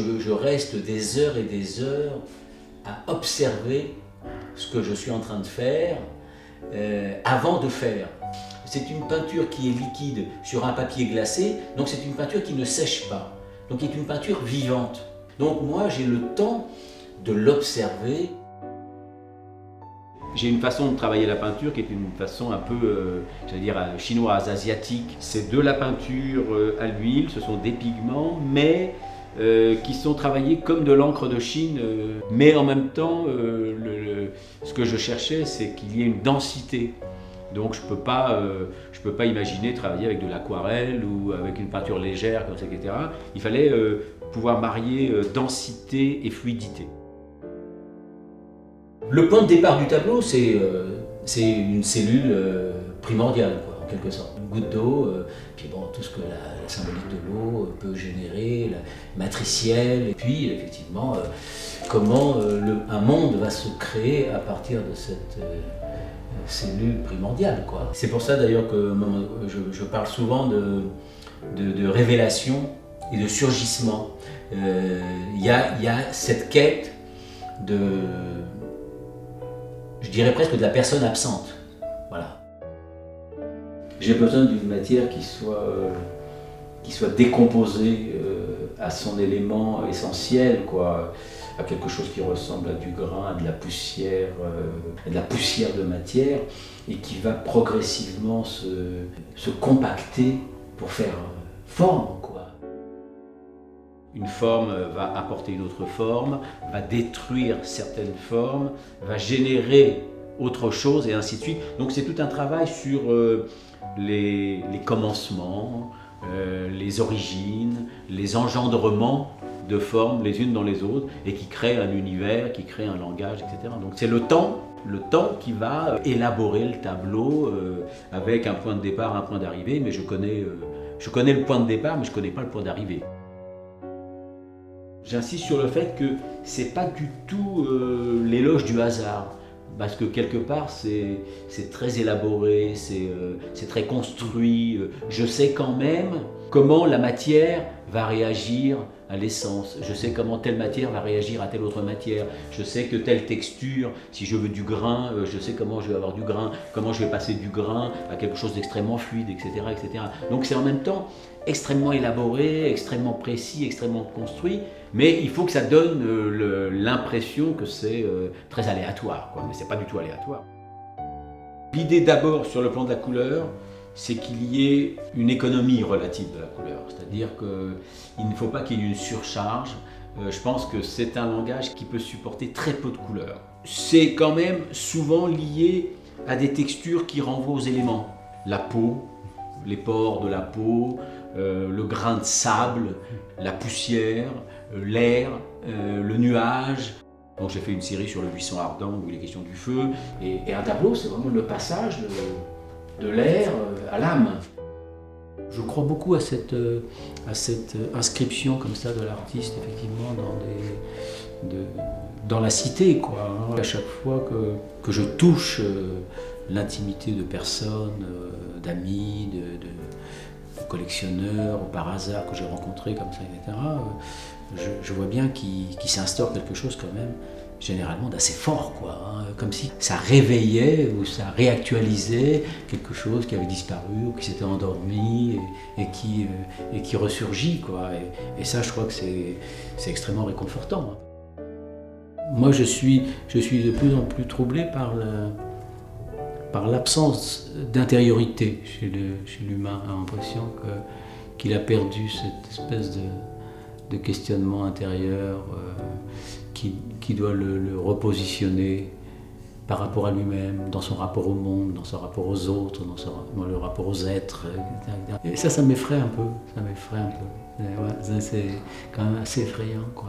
je reste des heures et des heures à observer ce que je suis en train de faire avant de faire. C'est une peinture qui est liquide sur un papier glacé, donc c'est une peinture qui ne sèche pas, donc qui est une peinture vivante. Donc moi j'ai le temps de l'observer. J'ai une façon de travailler la peinture qui est une façon un peu, j'allais dire, chinoise, asiatique. C'est de la peinture à l'huile, ce sont des pigments, mais qui sont travaillés comme de l'encre de Chine. Mais en même temps, ce que je cherchais, c'est qu'il y ait une densité. Donc je peux pas imaginer travailler avec de l'aquarelle ou avec une peinture légère, comme ça, etc. Il fallait pouvoir marier densité et fluidité. Le point de départ du tableau, c'est une cellule primordiale, quoi, en quelque sorte. Une goutte d'eau, puis bon, tout ce que la symbolique de l'eau peut générer, la matricielle, et puis effectivement, comment un monde va se créer à partir de cette cellule primordiale, quoi. C'est pour ça d'ailleurs que je parle souvent de révélation et de surgissement. Il y a cette quête de, je dirais presque, de la personne absente. Voilà. J'ai besoin d'une matière qui soit décomposée à son élément essentiel, quoi, à quelque chose qui ressemble à du grain, à de la poussière de matière, et qui va progressivement se compacter pour faire forme, quoi. Une forme va apporter une autre forme, va détruire certaines formes, va générer autre chose, et ainsi de suite. Donc c'est tout un travail sur les commencements, les origines, les engendrements de formes les unes dans les autres, et qui crée un univers, qui crée un langage, etc. Donc c'est le temps qui va élaborer le tableau avec un point de départ, un point d'arrivée, mais je connais le point de départ, mais je ne connais pas le point d'arrivée. J'insiste sur le fait que c'est pas du tout l'éloge du hasard, parce que quelque part c'est très élaboré, c'est très construit. Je sais quand même comment la matière va réagir à l'essence. Je sais comment telle matière va réagir à telle autre matière. Je sais que telle texture, si je veux du grain, je sais comment je vais avoir du grain, comment je vais passer du grain à quelque chose d'extrêmement fluide, etc., etc. Donc c'est en même temps extrêmement élaboré, extrêmement précis, extrêmement construit, mais il faut que ça donne l'impression que c'est très aléatoire, quoi. Mais c'est pas du tout aléatoire. L'idée d'abord sur le plan de la couleur, c'est qu'il y ait une économie relative de la couleur, c'est-à-dire qu'il ne faut pas qu'il y ait une surcharge. Je pense que c'est un langage qui peut supporter très peu de couleurs. C'est quand même souvent lié à des textures qui renvoient aux éléments. La peau, les pores de la peau, le grain de sable, la poussière, l'air, le nuage. Donc j'ai fait une série sur le buisson ardent où il est question du feu. Et un tableau, c'est vraiment le passage de l'air à l'âme. Je crois beaucoup à cette inscription comme ça de l'artiste, effectivement, dans la cité, quoi. À chaque fois que je touche l'intimité de personnes, d'amis, de collectionneurs, ou par hasard que j'ai rencontrés comme ça, etc., je vois bien qu'il s'instaure quelque chose quand même, généralement d'assez fort, quoi, hein, comme si ça réveillait ou ça réactualisait quelque chose qui avait disparu ou qui s'était endormi et qui ressurgit, quoi. Et ça, je crois que c'est extrêmement réconfortant. Moi, je suis de plus en plus troublé par l'absence d'intériorité chez l'humain. J'ai l'impression qu'il a perdu cette espèce de questionnement intérieur qui doit le repositionner par rapport à lui-même, dans son rapport au monde, dans son rapport aux autres, dans le rapport aux êtres, etc. Et ça m'effraie un peu, Ouais, c'est quand même assez effrayant, quoi.